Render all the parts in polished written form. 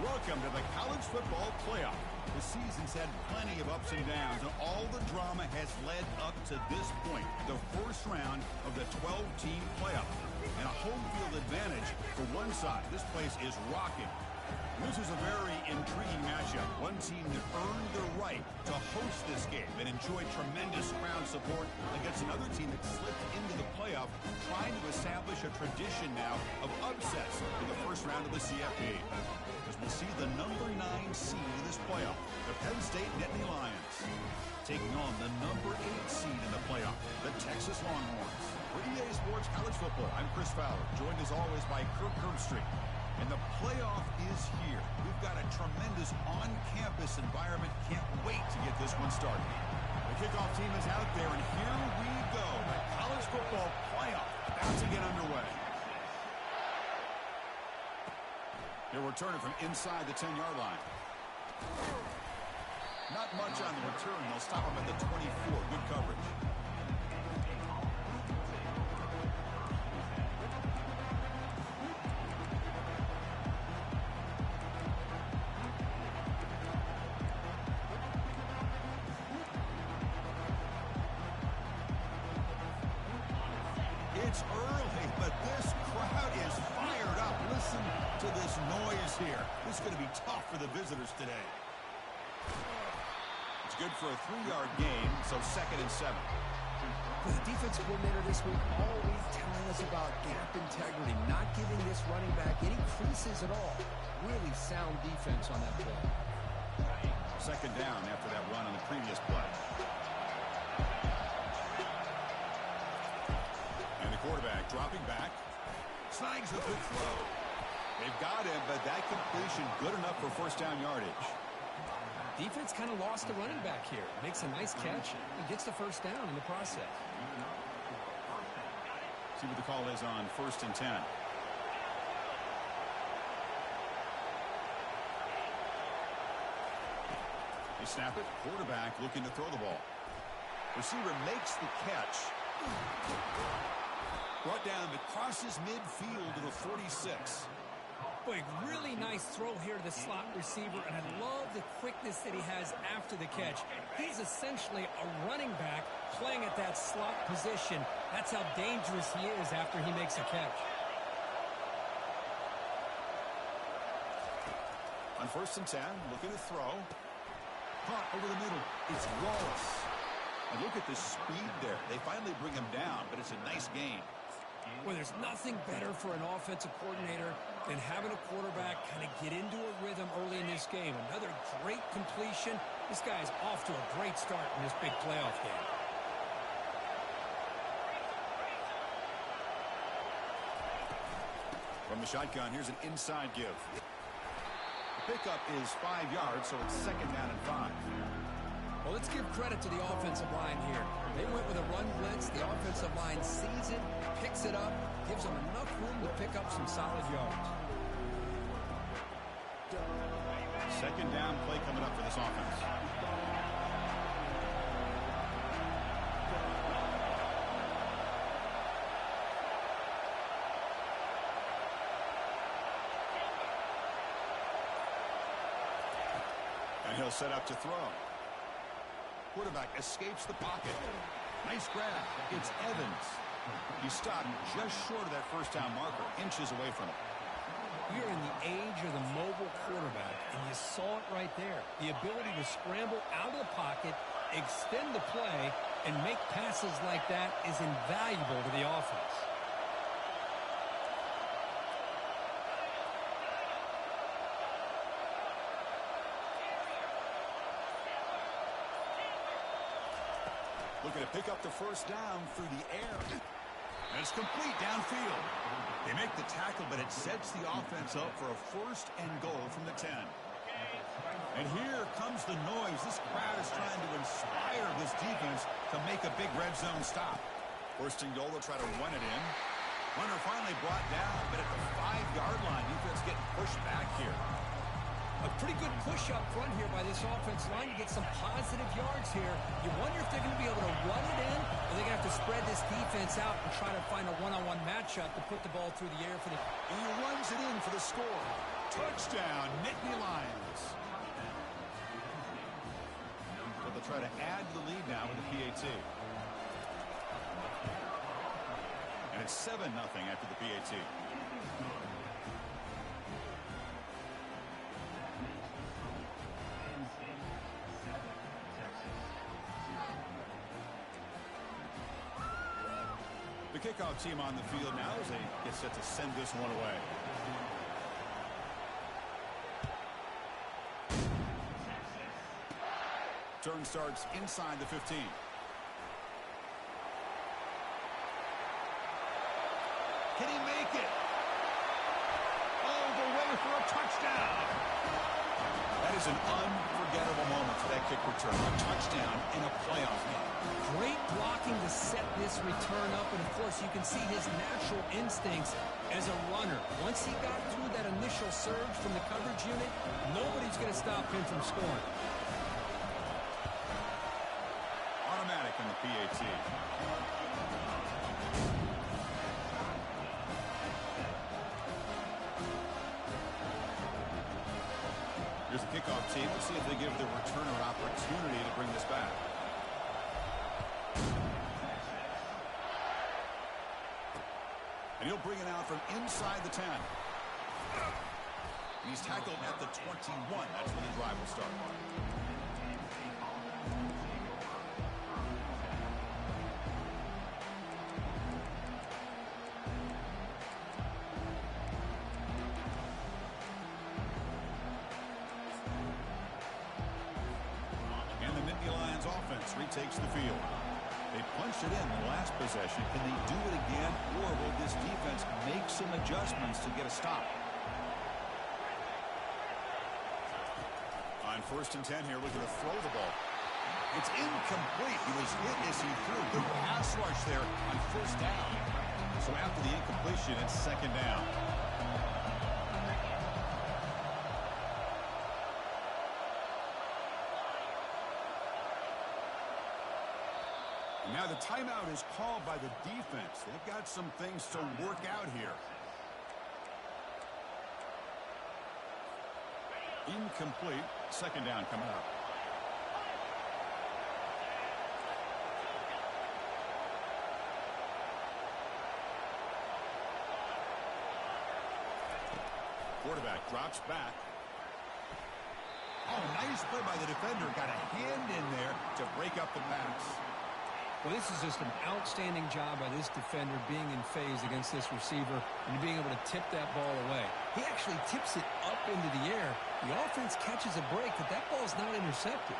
Welcome to the College Football Playoff. The season's had plenty of ups and downs, and all the drama has led up to this point, the first round of the 12-team playoff. And a home field advantage for one side. This place is rocking. This is a very intriguing matchup. One team that earned the right to host this game and enjoyed tremendous crowd support against another team that slipped into the playoff, trying to establish a tradition now of upsets in the first round of the CFP. As we'll see the number 9 seed in this playoff, the Penn State Nittany Lions, taking on the number 8 seed in the playoff, the Texas Longhorns. For EA Sports College Football, I'm Chris Fowler, joined as always by Kirk Herbstreit. And the playoff is here. We've got a tremendous on-campus environment. Can't wait to get this one started. The kickoff team is out there, and here we go. The college football playoff about to get underway. He'll return it from inside the 10-yard line. Not much on the return. They'll stop him at the 24. Good coverage. It's early, but this crowd is fired up. Listen to this noise here. This is going to be tough for the visitors today. It's good for a 3-yard gain, so 2nd and 7. The defensive coordinator this week always telling us about gap integrity, not giving this running back any creases at all. Really sound defense on that play. 2nd down after that run on the previous play. Quarterback dropping back. Snags a good throw. They've got him, but that completion good enough for first down yardage. Defense kind of lost the running back here. Makes a nice catch and gets the first down in the process. See what the call is on 1st and 10. They snap it. Quarterback looking to throw the ball. Receiver makes the catch. Brought down but crosses midfield to the 46. Boy, really nice throw here to the slot receiver, and I love the quickness that he has after the catch. He's essentially a running back playing at that slot position. That's how dangerous he is after he makes a catch. On 1st and 10, looking to throw. Caught over the middle. It's Wallace. And look at the speed there. They finally bring him down, but it's a nice gain. Well, there's nothing better for an offensive coordinator than having a quarterback kind of get into a rhythm early in this game. Another great completion. This guy's off to a great start in this big playoff game. From the shotgun, here's an inside give. The pickup is 5 yards, so it's 2nd down and 5. Well, let's give credit to the offensive line here. They went with a run blitz. The offensive line sees it, picks it up, gives them enough room to pick up some solid yards. 2nd down play coming up for this offense. And he'll set up to throw. Quarterback escapes the pocket. Nice grab. It's Evans. He stopped just short of that first down marker, inches away from it. We are in the age of the mobile quarterback, and you saw it right there. The ability to scramble out of the pocket, extend the play, and make passes like that is invaluable to the offense. Looking to pick up the first down through the air. And it's complete downfield. They make the tackle, but it sets the offense up for a 1st and goal from the 10. And here comes the noise. This crowd is trying to inspire this defense to make a big red zone stop. 1st and goal, they'll try to run it in. Runner finally brought down, but at the 5-yard line, defense getting pushed back here. A pretty good push up front here by this offense line to get some positive yards here. You wonder if they're going to be able to run it in, or they're going to have to spread this defense out and try to find a one-on-one matchup to put the ball through the air for the... And he runs it in for the score. Touchdown, Nittany Lions. So they'll try to add to the lead now with the PAT. And it's 7-0 after the PAT. The kickoff team on the field now as they get set to send this one away. Turn starts inside the 15. Can he make it? All the way for a touchdown. That is an unforgettable moment for that kick return. A touchdown in a playoff game. Great blocking to set this return up, and of course you can see his natural instincts as a runner. Once he got through that initial surge from the coverage unit, nobody's going to stop him from scoring. Automatic in the PAT. Here's the kickoff team. Let's see if they give the returner an opportunity to bring this back. And he'll bring it out from inside the 10. And he's tackled at the 21. That's when the drive will start. And the Nittany Lions offense retakes the field. They punched it in the last possession. Can they do it again, or will this defense make some adjustments to get a stop? On 1st and 10 here, looking to throw the ball. It's incomplete. He was hit as he threw. Good pass rush there on 1st down. So after the incompletion, it's 2nd down. Now the timeout is called by the defense. They've got some things to work out here. Incomplete. 2nd down coming up. Quarterback drops back. Oh, nice play by the defender. Got a hand in there to break up the pass. Well, this is just an outstanding job by this defender being in phase against this receiver and being able to tip that ball away. He actually tips it up into the air. The offense catches a break, but that ball's not intercepted.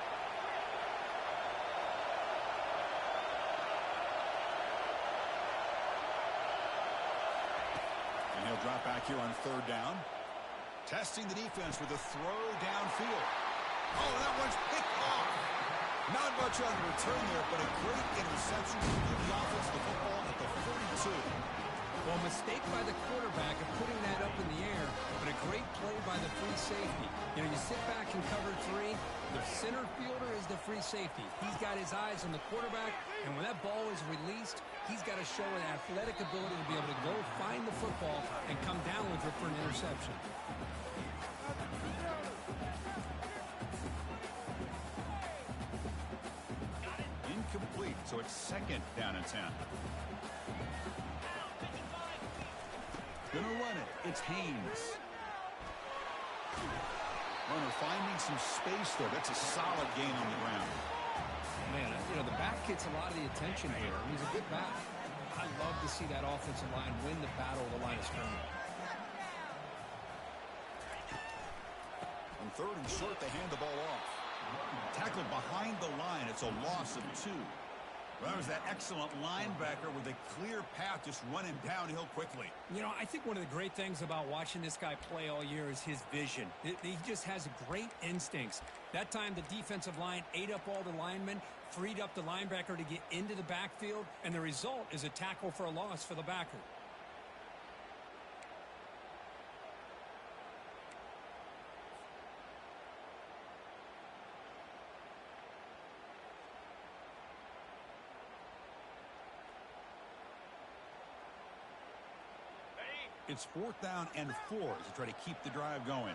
And he'll drop back here on 3rd down. Testing the defense with a throw downfield. Oh, that one's picked off. Not much on the return there, but a great interception to give the offense the football at the 42. Well, a mistake by the quarterback of putting that up in the air, but a great play by the free safety. You know, you sit back and cover 3. The center fielder is the free safety. He's got his eyes on the quarterback, and when that ball is released, he's got to show an athletic ability to be able to go find the football and come down with it for an interception. Incomplete, so it's 2nd down and 10. Gonna run it. It's Haynes. Runner finding some space there. That's a solid gain on the ground. Man, you know, the back gets a lot of the attention here. He's a good back. I love to see that offensive line win the battle of the line of scrimmage. On 3rd and short, they hand the ball off. Tackled behind the line. It's a loss of 2. Well, that was that excellent linebacker with a clear path just running downhill quickly. You know, I think one of the great things about watching this guy play all year is his vision. He just has great instincts. That time, the defensive line ate up all the linemen, freed up the linebacker to get into the backfield, and the result is a tackle for a loss for the backer. It's 4th down and 4 to try to keep the drive going.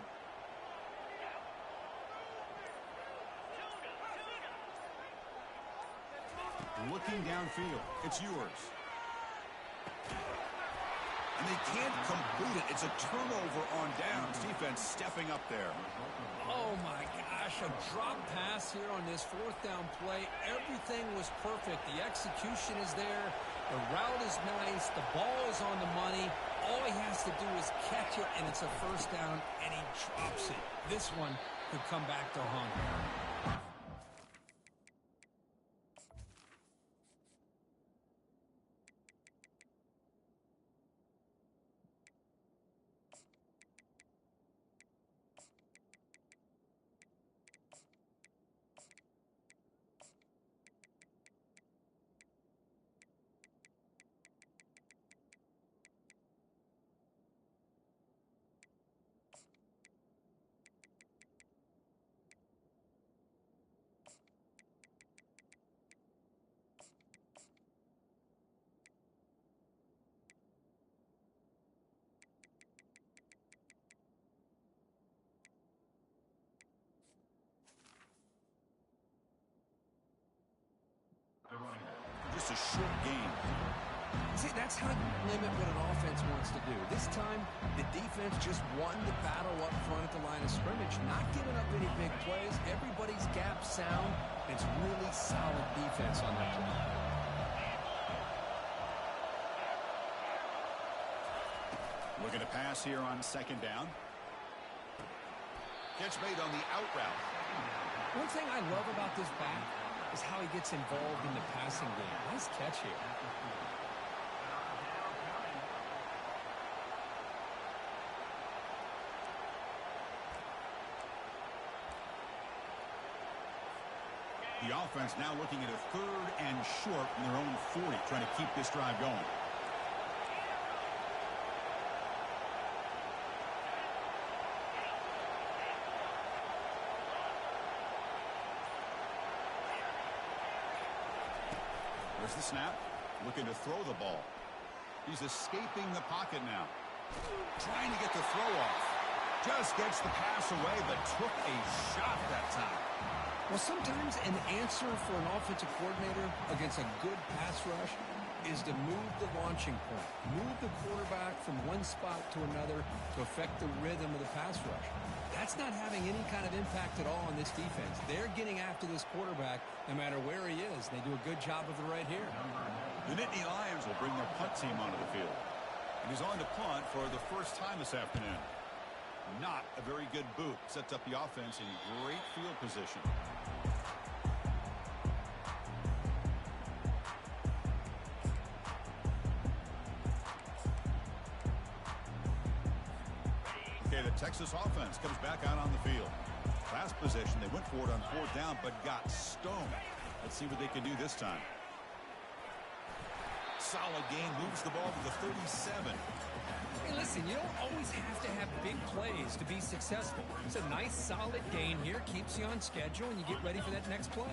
Looking downfield. It's yours. And they can't complete it. It's a turnover on downs. Defense stepping up there. Oh, my gosh. A drop pass here on this 4th down play. Everything was perfect. The execution is there. The route is nice. The ball is on the money. All he has to do is catch it, and it's a 1st down, and he drops it. This one could come back to haunt him. Just a short game. See, that's how you limit what an offense wants to do. This time, the defense just won the battle up front at the line of scrimmage, not giving up any big plays. Everybody's gap sound. It's really solid defense on that play. Looking to pass here on 2nd down. Catch made on the out route. One thing I love about this back is how he gets involved in the passing game. Nice catch here. The offense now looking at a 3rd and short from their own 40, trying to keep this drive going. There's the snap. Looking to throw the ball. He's escaping the pocket now. Trying to get the throw off. Just gets the pass away, but took a shot that time. Well, sometimes an answer for an offensive coordinator against a good pass rush is to move the launching point. Move the quarterback from one spot to another to affect the rhythm of the pass rush. That's not having any kind of impact at all on this defense. They're getting after this quarterback no matter where he is. They do a good job of it right here. The Nittany Lions will bring their punt team onto the field. And he's on to punt for the first time this afternoon. Not a very good boot. Sets up the offense in great field position. Okay, the Texas offense comes back out on the field. Last possession, they went for it on 4th down, but got stoned. Let's see what they can do this time. Solid gain, moves the ball to the 37. Hey, listen, you don't always have to have big plays to be successful. It's a nice, solid gain here, keeps you on schedule, and you get ready for that next play.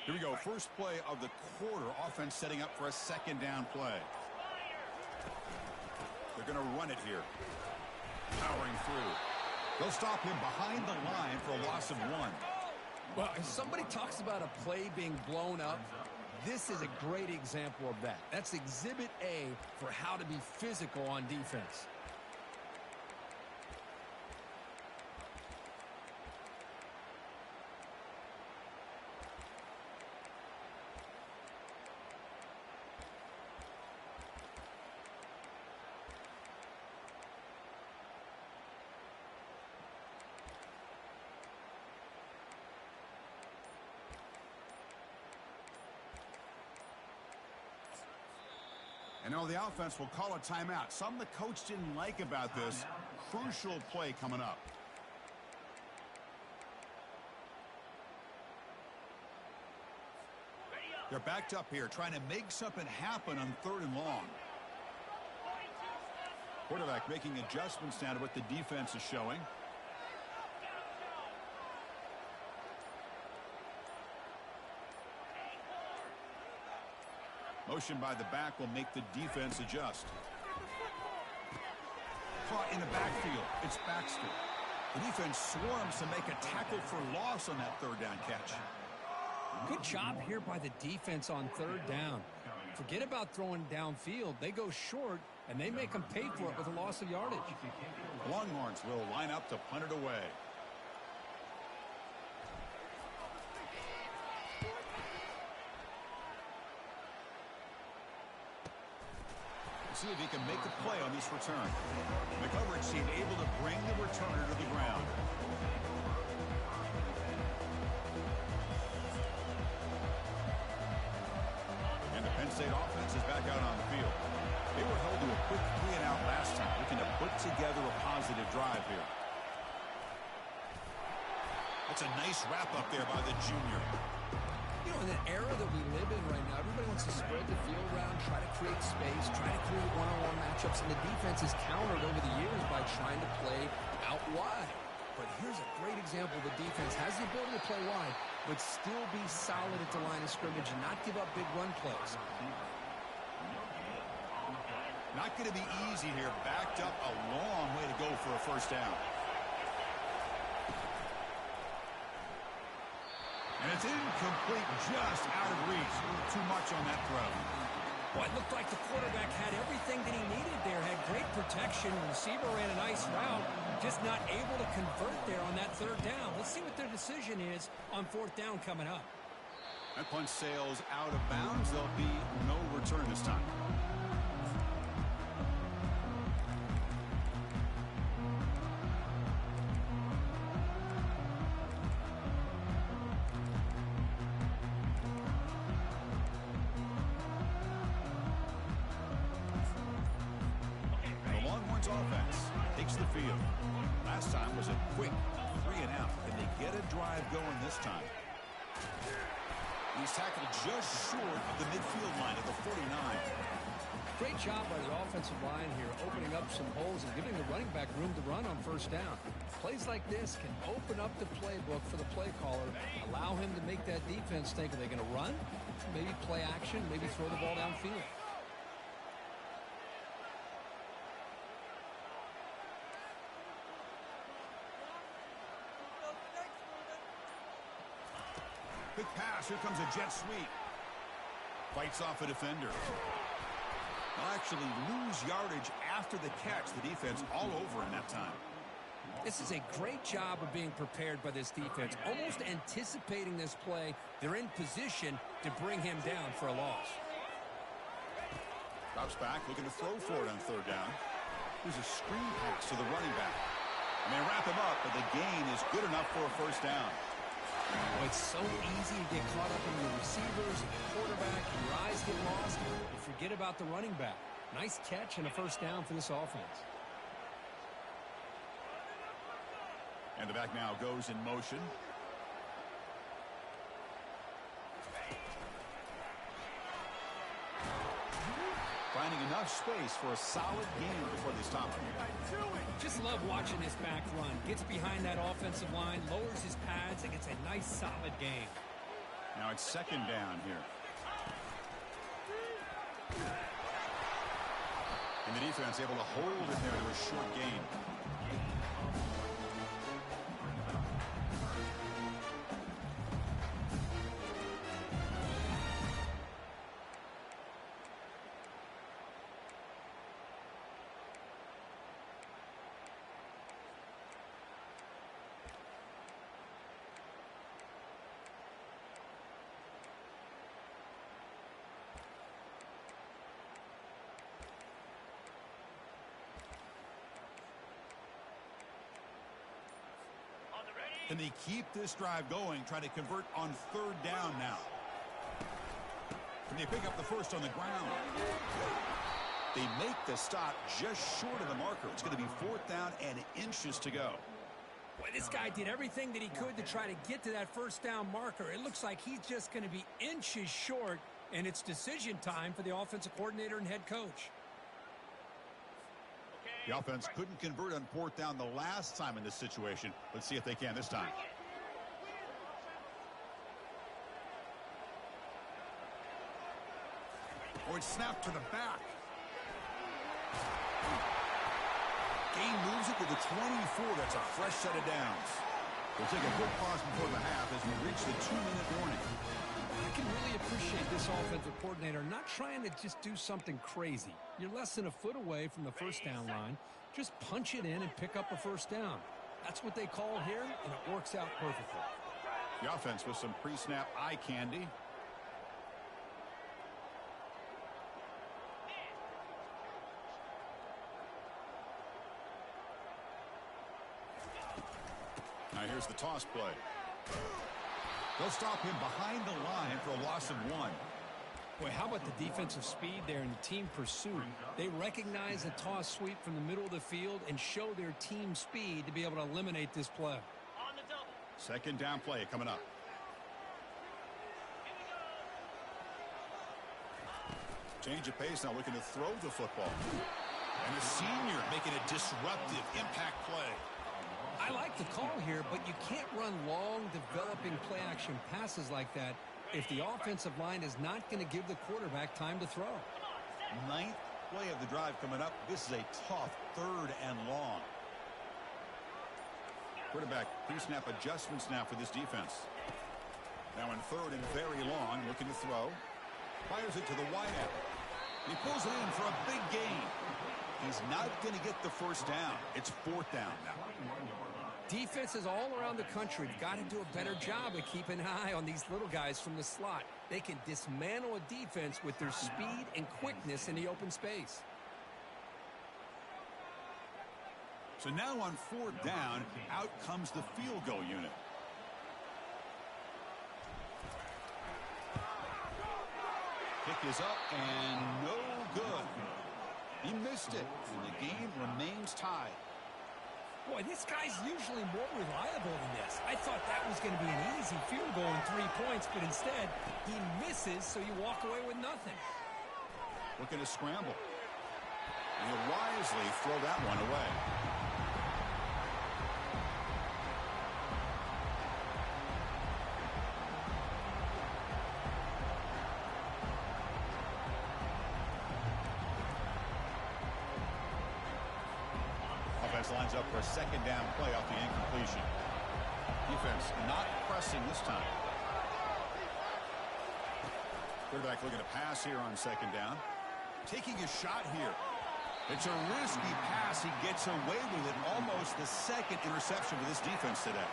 Here we go. First play of the quarter. Offense setting up for a 2nd down play. They're going to run it here. Powering through. They'll stop him behind the line for a loss of 1. Well, if somebody talks about a play being blown up, this is a great example of that. That's Exhibit A for how to be physical on defense. And now the offense will call a timeout. Something the coach didn't like about this. Crucial play coming up. They're backed up here trying to make something happen on 3rd and long. Quarterback making adjustments now to what the defense is showing. Motion by the back will make the defense adjust. Caught in the backfield. It's Baxter. The defense swarms to make a tackle for loss on that 3rd down catch. Good job here by the defense on 3rd down. Forget about throwing downfield. They go short, and they make them pay for it with a loss of yardage. The Longhorns will line up to punt it away. See if he can make a play on this return. The coverage team able to bring the returner to the ground. And the Penn State offense is back out on the field. They were held to a quick 3-and-out last time, looking to put together a positive drive here. That's a nice wrap up there by the junior. You know, in the era that we live in right now, everybody wants to spread the field around, try to create space, try to create one-on-one matchups, and the defense has countered over the years by trying to play out wide. But here's a great example. The defense has the ability to play wide, but still be solid at the line of scrimmage and not give up big run plays. Not going to be easy here. Backed up a long way to go for a 1st down. And it's incomplete, just out of reach. Too much on that throw. Well, it looked like the quarterback had everything that he needed there. Had great protection. The receiver ran a nice route. Just not able to convert there on that 3rd down. Let's see what their decision is on 4th down coming up. That punt sails out of bounds. There'll be no return this time. Offense takes the field. Last time was a quick 3-and-out. Can they get a drive going this time? He's tackled just short of the midfield line at the 49. Great job by the offensive line here, opening up some holes and giving the running back room to run on 1st down. Plays like this can open up the playbook for the play caller, allow him to make that defense think, are they going to run? Maybe play action, maybe throw the ball downfield. Quick pass. Here comes a jet sweep. Fights off a defender. They'll actually lose yardage after the catch. The defense all over in that time. This is a great job of being prepared by this defense. Almost anticipating this play. They're in position to bring him down for a loss. Drops back, looking to throw for it on 3rd down. There's a screen pass to the running back. And they wrap him up, but the gain is good enough for a 1st down. Oh, it's so easy to get caught up in the receivers and the quarterback, and your eyes get lost. You forget about the running back. Nice catch and a 1st down for this offense. And the back now goes in motion. Finding enough space for a solid gain before they stop him. Just love watching this back run. Gets behind that offensive line, lowers his pads, and gets a nice solid gain. Now it's 2nd down here. And the defense able to hold it there to a short gain. Can they keep this drive going, try to convert on 3rd down now? Can they pick up the 1st on the ground? They make the stop just short of the marker. It's going to be 4th down and inches to go. Boy, this guy did everything that he could to try to get to that first down marker. It looks like he's just going to be inches short, and it's decision time for the offensive coordinator and head coach. The offense couldn't convert on fourth down the last time in this situation. Let's see if they can this time. Oh, it's snapped to the back. Gain moves it to the 24. That's a fresh set of downs. We'll take a quick pause before the half as we reach the 2-minute warning. I can really appreciate this offensive coordinator not trying to just do something crazy. You're less than a foot away from the first down line. Just punch it in and pick up a first down. That's what they call here, and it works out perfectly. The offense with some pre-snap eye candy. Now here's the toss play. They'll stop him behind the line for a loss of 1. Boy, how about the defensive speed there in the team pursuit? They recognize a toss sweep from the middle of the field and show their team speed to be able to eliminate this play. Second down play coming up. Change of pace now, looking to throw the football. And a senior making a disruptive impact play. I like the call here, but you can't run long, developing play-action passes like that if the offensive line is not going to give the quarterback time to throw. Ninth play of the drive coming up. This is a tough 3rd and long. Quarterback pre-snap adjustments now for this defense. Now in 3rd and very long, looking to throw. Fires it to the wideout. He pulls it in for a big gain. He's not going to get the first down. It's 4th down now. Defenses all around the country have got to do a better job of keeping an eye on these little guys from the slot. They can dismantle a defense with their speed and quickness in the open space. So now on 4th down, out comes the field goal unit. Kick is up and no good. He missed it, and the game remains tied. Boy, this guy's usually more reliable than this. I thought that was going to be an easy field goal in 3 points, but instead, he misses, so you walk away with nothing. Looking to scramble. And he'll wisely throw that one away. Offense lines up for a second down play off the incompletion. Defense not pressing this time. Quarterback looking to pass here on second down. Taking a shot here. It's a risky pass. He gets away with it. Almost the second interception for this defense today.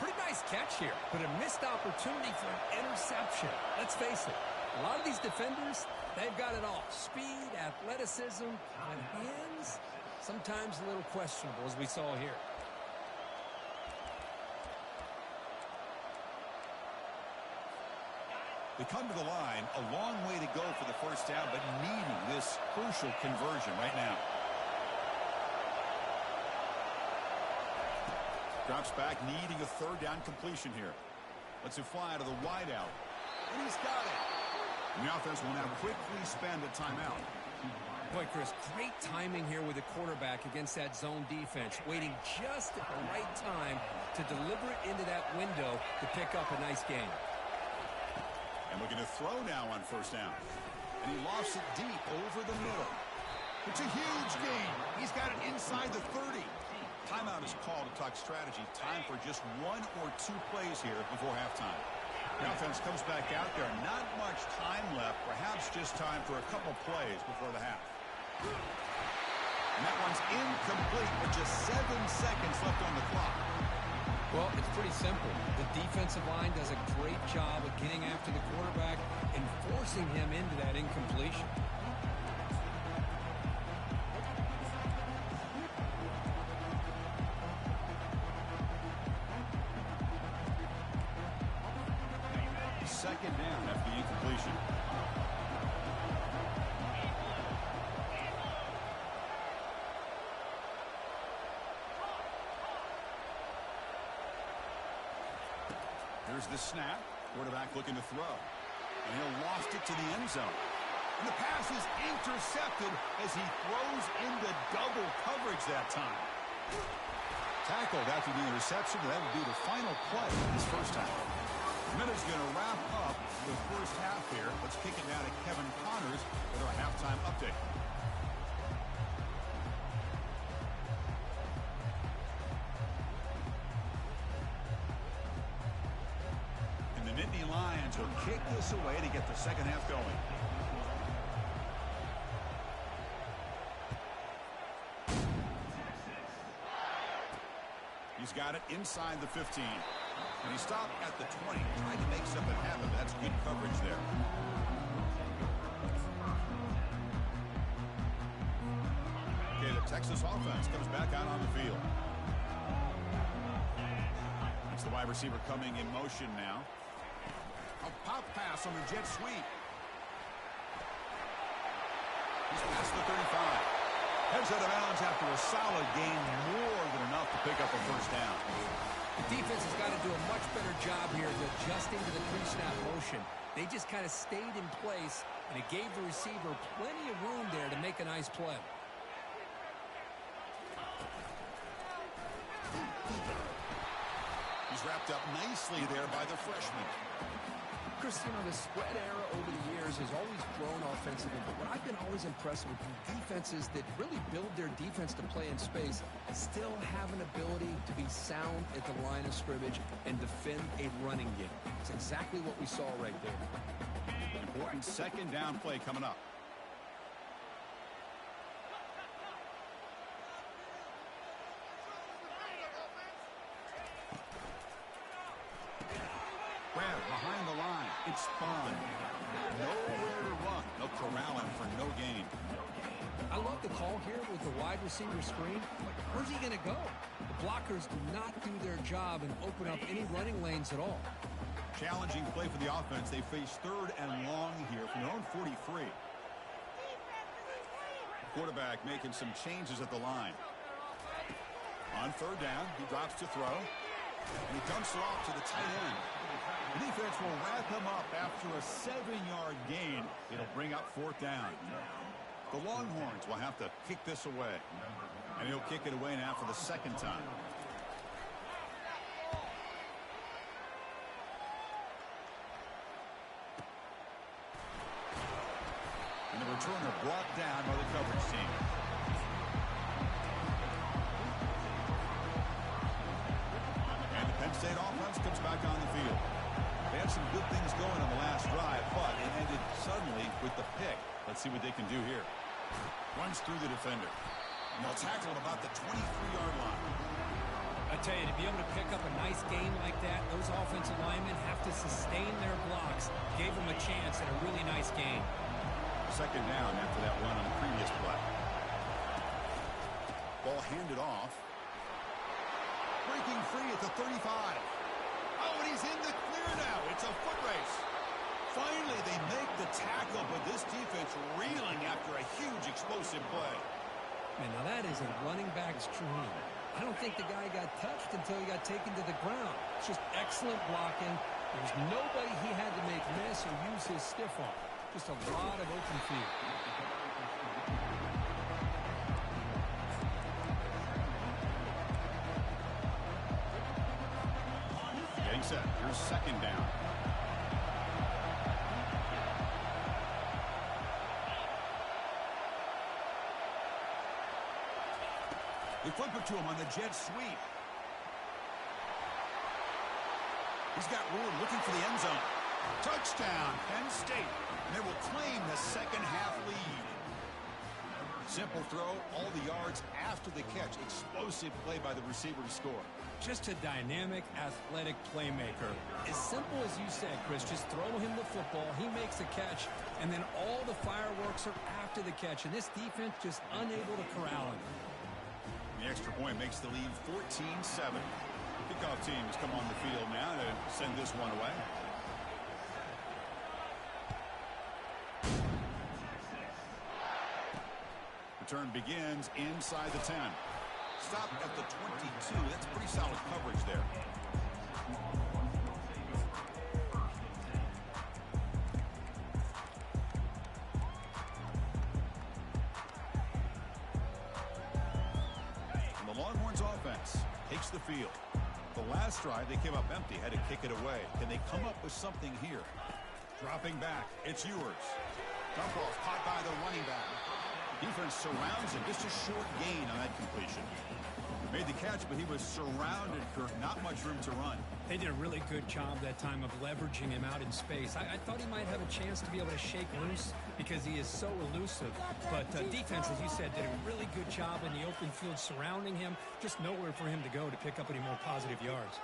Pretty nice catch here, but a missed opportunity for an interception. Let's face it, a lot of these defenders, they've got it all. Speed, athleticism, and hands. Sometimes a little questionable, as we saw here. They come to the line, a long way to go for the first down, but needing this crucial conversion right now. Drops back, needing a third down completion here. Lets it fly to the wideout. And he's got it. And the offense will now quickly spend a timeout. Boy, Chris, great timing here with the quarterback against that zone defense, waiting just at the right time to deliver it into that window to pick up a nice gain. And looking to throw now on first down. And he lofts it deep over the middle. It's a huge gain. He's got it inside the 30. Timeout is called to talk strategy. Time for just 1 or 2 plays here before halftime. The offense comes back out there. Not much time left. Perhaps just time for a couple plays before the half. And that one's incomplete with just 7 seconds left on the clock. Well, it's pretty simple. The defensive line does a great job of getting after the quarterback and forcing him into that incompletion. Second down after the incompletion. Here's the snap. Quarterback looking to throw. And he'll lost it to the end zone. And the pass is intercepted as he throws into double coverage that time. Tackled after the interception. That will be the final play of this first half. Minute's going to wrap up the first half here. Let's kick it now to Kevin Connors with our halftime update. And the Nittany Lions will kick this away to get the second half going. He's got it inside the 15. And he stopped at the 20. Tried to make something happen. That's good coverage there. Okay, the Texas offense comes back out on the field. That's the wide receiver coming in motion now. A pop pass on the jet sweep. He's past the 35. Heads out of bounds after a solid gain, more than enough to pick up a first down. The defense has got to do a much better job here of adjusting to the pre-snap motion. They just kind of stayed in place, and it gave the receiver plenty of room there to make a nice play. He's wrapped up nicely there by the freshman. Chris, you know, the spread era over the years has always grown offensively, but what I've been always impressed with defenses that really build their defense to play in space still have an ability to be sound at the line of scrimmage and defend a running game. It's exactly what we saw right there. Important second down play coming up. Webb behind the line. It's spun. Nowhere to run. They'll corral him for no gain. I love the call here with the wide receiver screen. Where's he going to go? The blockers do not do their job and open up any running lanes at all. Challenging play for the offense. They face third and long here from their own 43. The quarterback making some changes at the line. On third down, he drops to throw. And he dumps it off to the tight end. The defense will wrap him up after a 7-yard gain. It'll bring up fourth down. The Longhorns will have to kick this away. And he'll kick it away now for the second time. And the returner brought down by the coverage team. And the Penn State offense comes back on the field. They had some good things going on the last drive, but it ended suddenly with the pick. Let's see what they can do here. Runs through the defender. And they'll tackle at about the 23-yard line. I tell you, to be able to pick up a nice gain like that, those offensive linemen have to sustain their blocks. Gave them a chance at a really nice gain. Second down after that run on the previous play. Ball handed off. Breaking free at the 35. Oh, and he's in the clear now. It's a foot race. Finally, they make the tackle, but this defense reeling after a huge explosive play. Man, now that is a running back's dream. I don't think the guy got touched until he got taken to the ground. It's just excellent blocking. There's nobody he had to make miss or use his stiff arm. Just a lot of open field. Getting set. Here's second down. They flip it to him on the jet sweep. He's got room looking for the end zone. Touchdown, Penn State. And they will claim the second half lead. Simple throw, all the yards after the catch. Explosive play by the receiver to score. Just a dynamic, athletic playmaker. As simple as you said, Chris, just throw him the football, he makes a catch, and then all the fireworks are after the catch. And this defense just unable to corral him. The extra point makes the lead 14-7. Kickoff team has come on the field now to send this one away. Return begins inside the 10. Stop at the 22. That's pretty solid coverage there. Longhorns offense takes the field. The last drive, they came up empty, had to kick it away. Can they come up with something here? Dropping back, it's Ewers. Dump ball's caught by the running back. Defense surrounds him. Just a short gain on that completion. Made the catch, but he was surrounded, Kirk. Not much room to run. They did a really good job that time of leveraging him out in space. I thought he might have a chance to be able to shake loose because he is so elusive. But defense, as you said, did a really good job in the open field surrounding him. Just nowhere for him to go to pick up any more positive yards.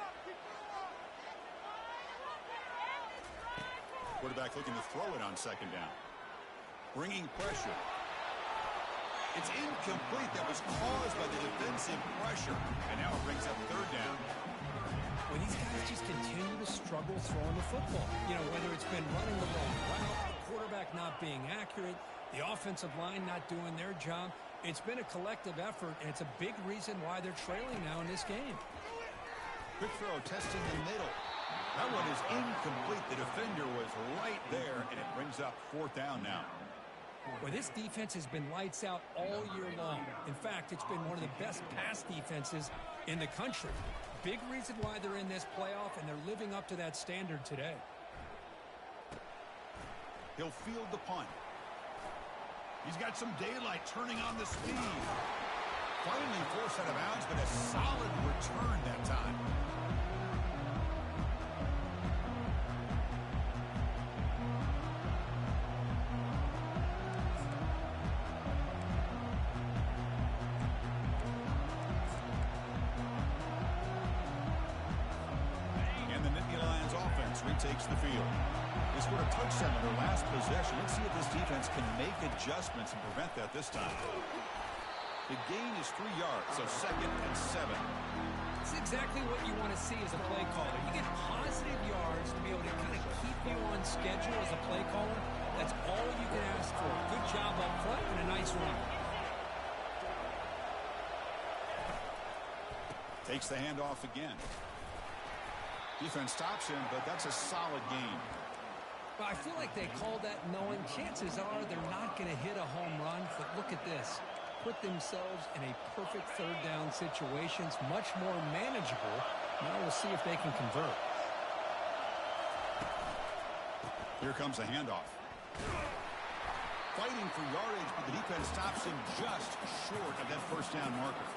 Quarterback looking to throw it on second down. Bringing pressure. It's incomplete. That was caused by the defensive pressure. And now it brings up third down. Well, these guys just continue to struggle throwing the football. You know, whether it's been running the wrong route, the quarterback not being accurate, the offensive line not doing their job. It's been a collective effort, and it's a big reason why they're trailing now in this game. Quick throw, testing the middle. That one is incomplete. The defender was right there, and it brings up fourth down now. Well, this defense has been lights out all year long. In fact, it's been one of the best pass defenses in the country. Big reason why they're in this playoff, and they're living up to that standard today. He'll field the punt. He's got some daylight turning on the speed. Finally forced out of bounds, but a solid return that time. Takes the field. They scored a touchdown in their last possession. Let's see if this defense can make adjustments and prevent that this time. The gain is 3 yards, so 2nd and 7. It's exactly what you want to see as a play caller. You get positive yards to be able to kind of keep you on schedule as a play caller. That's all you can ask for. Good job up front and a nice run. Takes the handoff again. Defense stops him, but that's a solid gain. Well, I feel like they called that knowing chances are they're not going to hit a home run. But look at this. Put themselves in a perfect third down situation. It's much more manageable. Now we'll see if they can convert. Here comes a handoff. Fighting for yardage, but the defense stops him just short of that first down marker.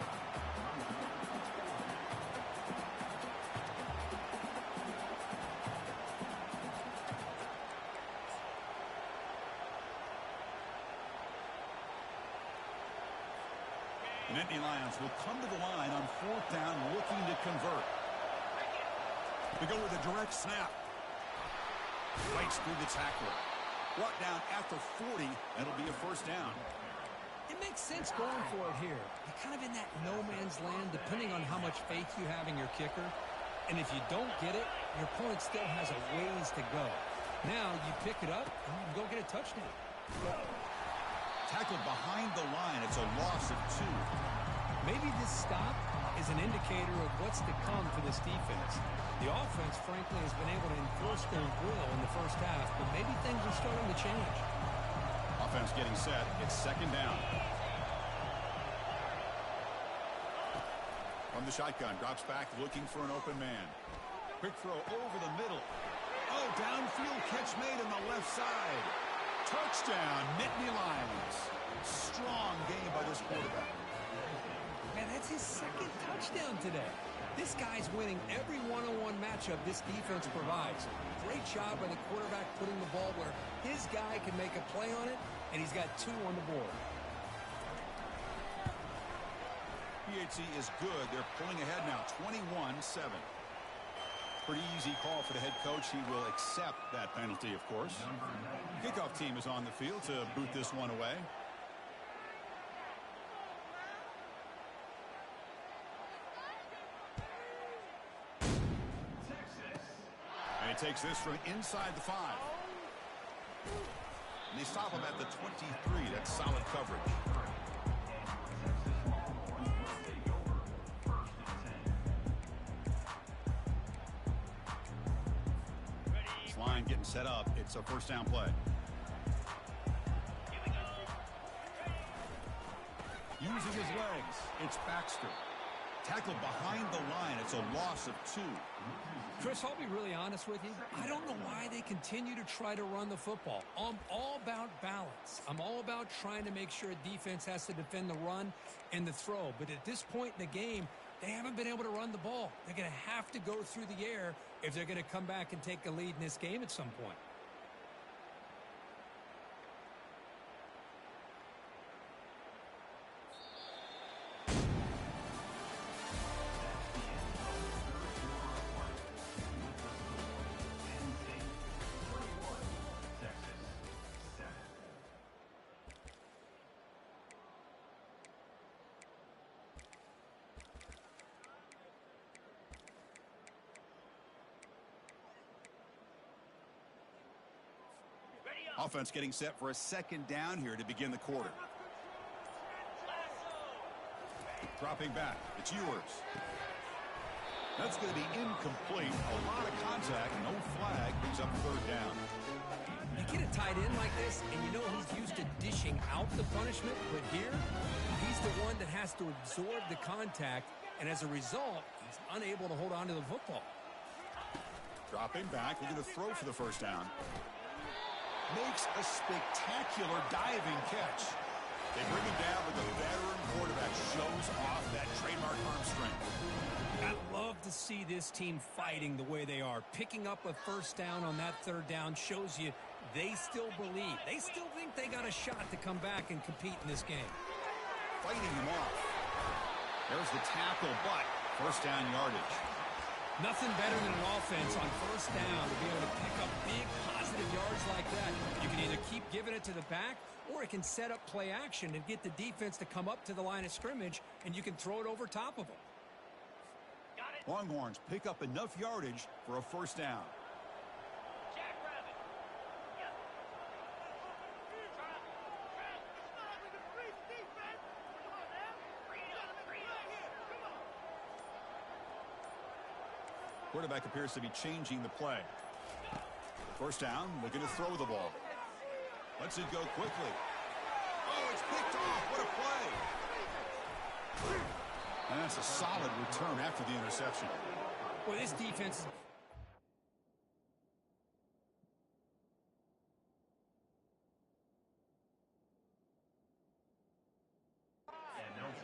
Nittany Lions will come to the line on fourth down, looking to convert. They go with a direct snap. Fights through the tackler. Brought down after 40. That'll be a first down. It makes sense going for it here. You're kind of in that no man's land, depending on how much faith you have in your kicker. And if you don't get it, your opponent still has a ways to go. Now you pick it up and you can go get a touchdown. Tackled behind the line. It's a loss of 2. Maybe this stop is an indicator of what's to come for this defense. The offense, frankly, has been able to enforce their will in the first half, but maybe things are starting to change. Offense getting set. It's second down. From the shotgun, drops back, looking for an open man. Quick throw over the middle. Oh, downfield catch made on the left side. Touchdown, Nittany Lions. Strong game by this quarterback. Man, that's his second touchdown today. This guy's winning every one-on-one matchup this defense provides. Great job by the quarterback putting the ball where his guy can make a play on it, and he's got 2 on the board. PHC is good. They're pulling ahead now, 21-7. Pretty easy call for the head coach. He will accept that penalty, of course. Kickoff team is on the field to boot this one away. And he takes this from inside the 5. And they stop him at the 23. That's solid coverage. Line getting set up. It's a first down play. Using his legs, it's Baxter. Tackled behind the line. It's a loss of 2. Chris, I'll be really honest with you. I don't know why they continue to try to run the football. I'm all about balance. I'm all about trying to make sure a defense has to defend the run and the throw. But at this point in the game, they haven't been able to run the ball. They're going to have to go through the air if they're going to come back and take a lead in this game at some point. Offense getting set for a second down here to begin the quarter. Dropping back. It's Ewers. That's going to be incomplete. A lot of contact. No flag. Brings up third down. You get a tight end like this, and you know he's used to dishing out the punishment. But here, he's the one that has to absorb the contact. And as a result, he's unable to hold on to the football. Dropping back. Looking to throw for the first down. Makes a spectacular diving catch. They bring him down, but the veteran quarterback shows off that trademark arm strength. I love to see this team fighting the way they are. Picking up a first down on that third down shows you they still believe. They still think they got a shot to come back and compete in this game. Fighting him off. There's the tackle, but first down yardage. Nothing better than an offense on first down to be able to pick up big positive yards like that. You can either keep giving it to the back, or it can set up play action and get the defense to come up to the line of scrimmage, and you can throw it over top of them. Longhorns pick up enough yardage for a first down. Quarterback appears to be changing the play. First down, looking to throw the ball. Lets it go quickly. Oh, it's picked off. What a play. And that's a solid return after the interception. Well, this defense is...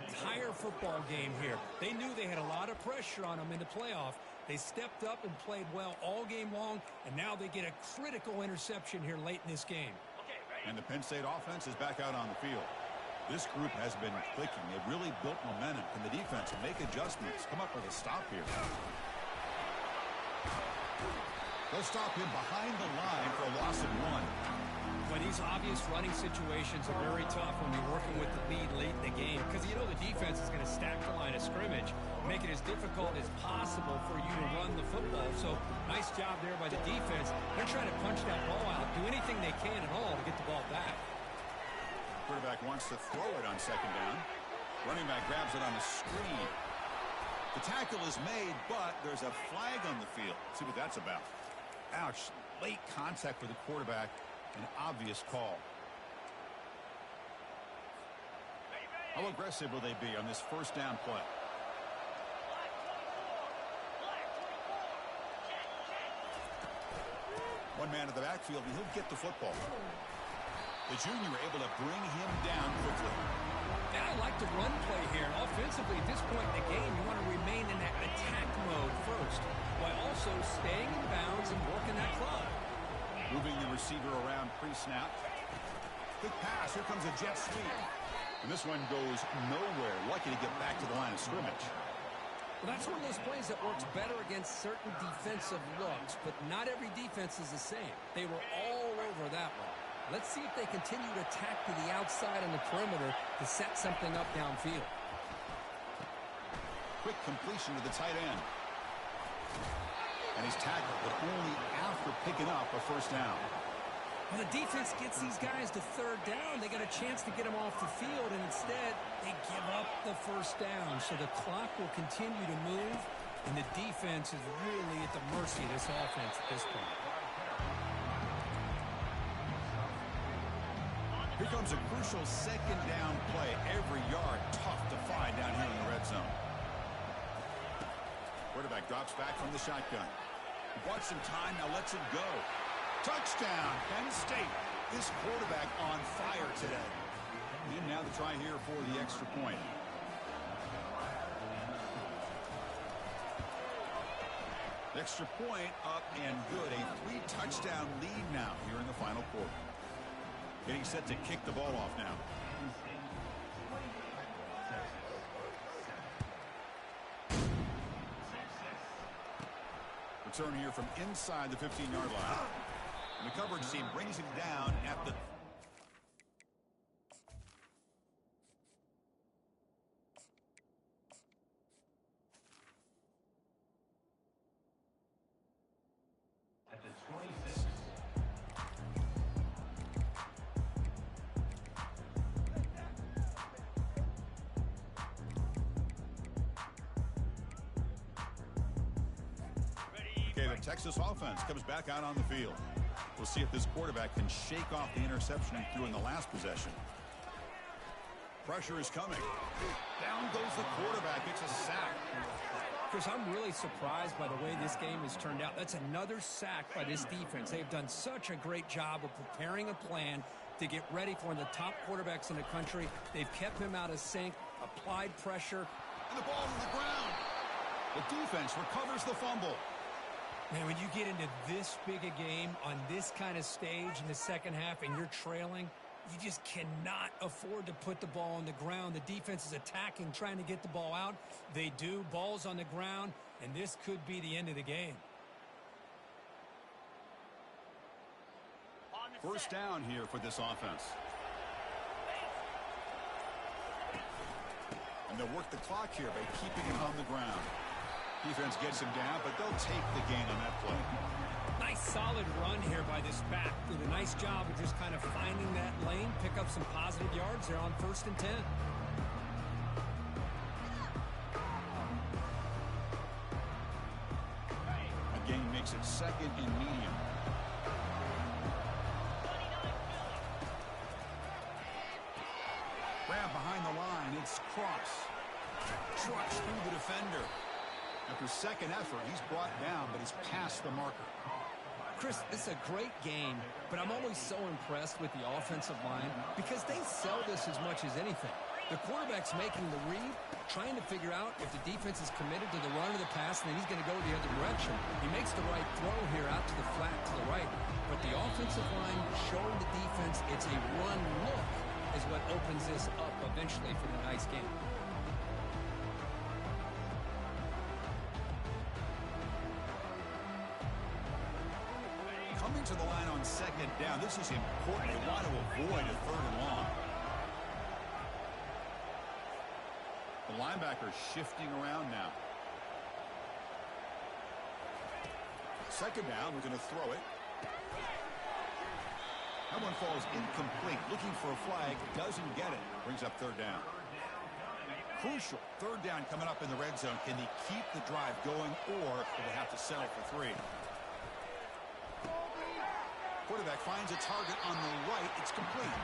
entire football game here. They knew they had a lot of pressure on them in the playoff. They stepped up and played well all game long, and now they get a critical interception here late in this game. And the Penn State offense is back out on the field. This group has been clicking. They've really built momentum. Can the defense make adjustments? Come up with a stop here. They'll stop him behind the line for a loss of 1. Well, these obvious running situations are very tough when you're working with the lead late in the game, because you know the defense is going to stack the line of scrimmage, make it as difficult as possible for you to run the football. So nice job there by the defense. They're trying to punch that ball out, do anything they can at all to get the ball back. Quarterback wants to throw it on second down. Running back grabs it on the screen. The tackle is made, but there's a flag on the field. Let's see what that's about. Ouch. Late contact with the quarterback. An obvious call. How aggressive will they be on this first down play? One man in the backfield, and he'll get the football. The junior able to bring him down quickly. And I like the run play here. Offensively, at this point in the game, you want to remain in that attack mode first, while also staying in bounds and working that clock. Moving the receiver around pre-snap. Quick pass. Here comes a jet sweep. And this one goes nowhere. Lucky to get back to the line of scrimmage. Well, that's one of those plays that works better against certain defensive looks, but not every defense is the same. They were all over that one. Let's see if they continue to attack to the outside on the perimeter to set something up downfield. Quick completion to the tight end. And he's tackled, but only after picking up a first down. When the defense gets these guys to third down, they got a chance to get them off the field, and instead they give up the first down. So the clock will continue to move, and the defense is really at the mercy of this offense at this point. Here comes a crucial second down play. Every yard tough to find down here in the red zone. Drops back from the shotgun. Bought some time, now lets it go. Touchdown, Penn State. This quarterback on fire today. And now the try here for the extra point. Extra point up and good. A 3-touchdown lead now here in the final quarter. Getting set to kick the ball off now. Return here from inside the 15-yard line. And the coverage team brings him down at the... The Texas offense comes back out on the field. We'll see if this quarterback can shake off the interception he threw in the last possession. Pressure is coming. Down goes the quarterback. It's a sack. Chris, I'm really surprised by the way this game has turned out. That's another sack by this defense. They've done such a great job of preparing a plan to get ready for one of the top quarterbacks in the country. They've kept him out of sync, applied pressure. And the ball to the ground. The defense recovers the fumble. Man, when you get into this big a game on this kind of stage in the second half and you're trailing, you just cannot afford to put the ball on the ground. The defense is attacking, trying to get the ball out. They do. Ball's on the ground, and this could be the end of the game. First down here for this offense. And they'll work the clock here by keeping him on the ground. Defense gets him down, but they'll take the gain on that play. Nice solid run here by this back. Did a nice job of just kind of finding that lane, pick up some positive yards there on 1st and 10. Again, makes it 2nd and medium. Grab behind the line. It's Cross. Trucks through the defender. After second effort, he's brought down, but he's past the marker. Chris, this is a great game, but I'm always so impressed with the offensive line because they sell this as much as anything. The quarterback's making the read, trying to figure out if the defense is committed to the run or the pass, and then he's going to go the other direction. He makes the right throw here out to the flat to the right, but the offensive line showing the defense it's a run look is what opens this up eventually for the nice game. Coming to the line on second down. This is important. They want to avoid a 3rd and long. The linebacker shifting around now. Second down, we're going to throw it. That one falls incomplete. Looking for a flag, doesn't get it. Brings up 3rd down. Crucial 3rd down coming up in the red zone. Can they keep the drive going, or do they have to settle for 3? Quarterback finds a target on the right. It's complete.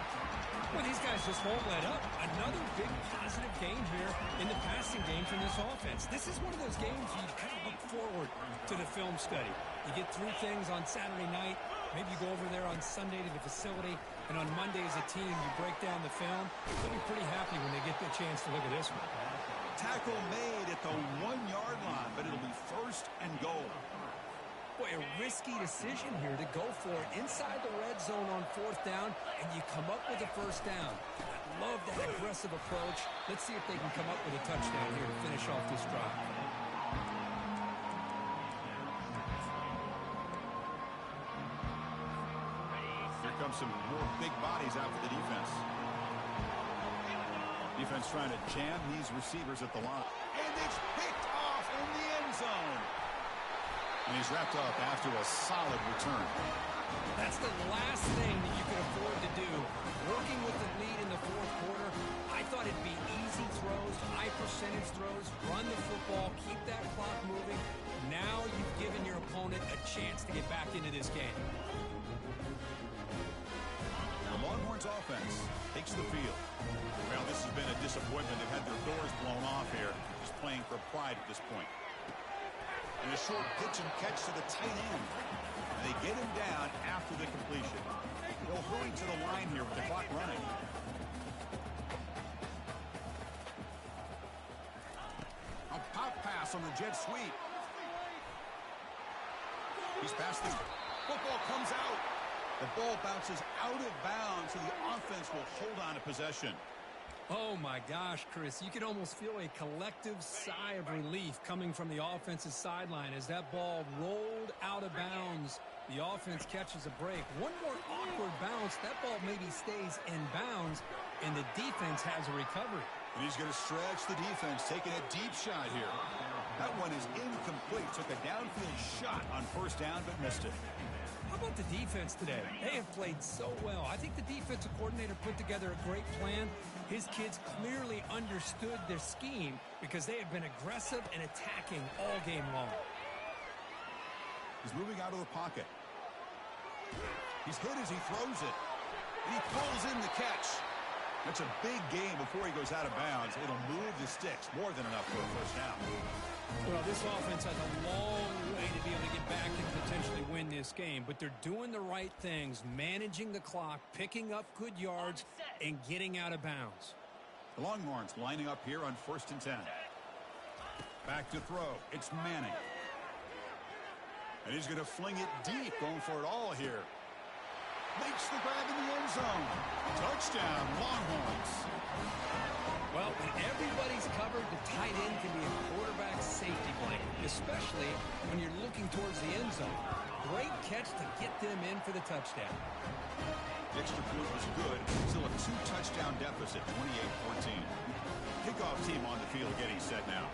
Well, these guys just won't let up. Another big positive game here in the passing game from this offense. This is one of those games you kind of look forward to the film study. You get through things on Saturday night. Maybe you go over there on Sunday to the facility, and on Monday as a team you break down the film. They'll be pretty happy when they get the chance to look at this one. Tackle made at the 1-yard line, but it'll be 1st and goal. Boy, a risky decision here to go for it inside the red zone on 4th down, and you come up with a 1st down. I love that aggressive approach. Let's see if they can come up with a touchdown here to finish off this drive. Here comes some more big bodies out for the defense. Defense trying to jam these receivers at the line. And it's picked off in the end zone. And he's wrapped up after a solid return. That's the last thing that you could afford to do. Working with the lead in the 4th quarter, I thought it'd be easy throws, high percentage throws, run the football, keep that clock moving. Now you've given your opponent a chance to get back into this game. The Longhorns offense takes the field. Well, this has been a disappointment. They've had their doors blown off here, just playing for pride at this point. And a short pitch and catch to the tight end. And they get him down after the completion. They'll hurry to the line here with the clock running. A pop pass on the jet sweep. He's past the football comes out. The ball bounces out of bounds, so the offense will hold on to possession. Oh, my gosh, Chris. You can almost feel a collective sigh of relief coming from the offensive sideline as that ball rolled out of bounds. The offense catches a break. One more awkward bounce. That ball maybe stays in bounds, and the defense has a recovery. And he's going to stretch the defense, taking a deep shot here. That one is incomplete. Took a downfield shot on first down, but missed it. How about the defense today? They have played so well. I think the defensive coordinator put together a great plan. His kids clearly understood their scheme because they had been aggressive and attacking all game long. He's moving out of the pocket. He's hit as he throws it. And he pulls in the catch. That's a big game before he goes out of bounds. It'll move the sticks more than enough for a first down. Well, this offense has a long way to be able to get back and potentially win this game, but they're doing the right things, managing the clock, picking up good yards, and getting out of bounds. The Longhorns lining up here on 1st and 10. Back to throw. It's Manning. And he's going to fling it deep, going for it all here. Makes the grab in the end zone. Touchdown, Longhorns. Well, when everybody's covered, the tight end can be a quarterback safety blanket, especially when you're looking towards the end zone. Great catch to get them in for the touchdown. The extra point was good. Still a 2-touchdown deficit, 28-14. Kickoff team on the field getting set now.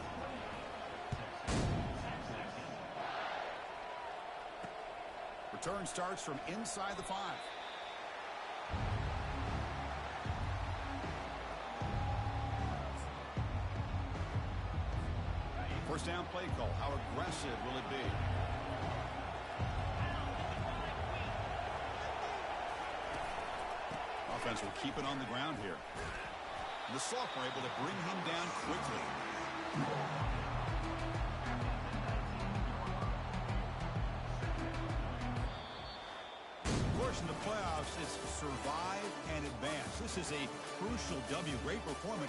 Return starts from inside the 5. First down play call. How aggressive will it be? Offense will keep it on the ground here. The sophomore able to bring him down quickly. Of course, in the playoffs, it's survive and advance. This is a crucial W. Great performance.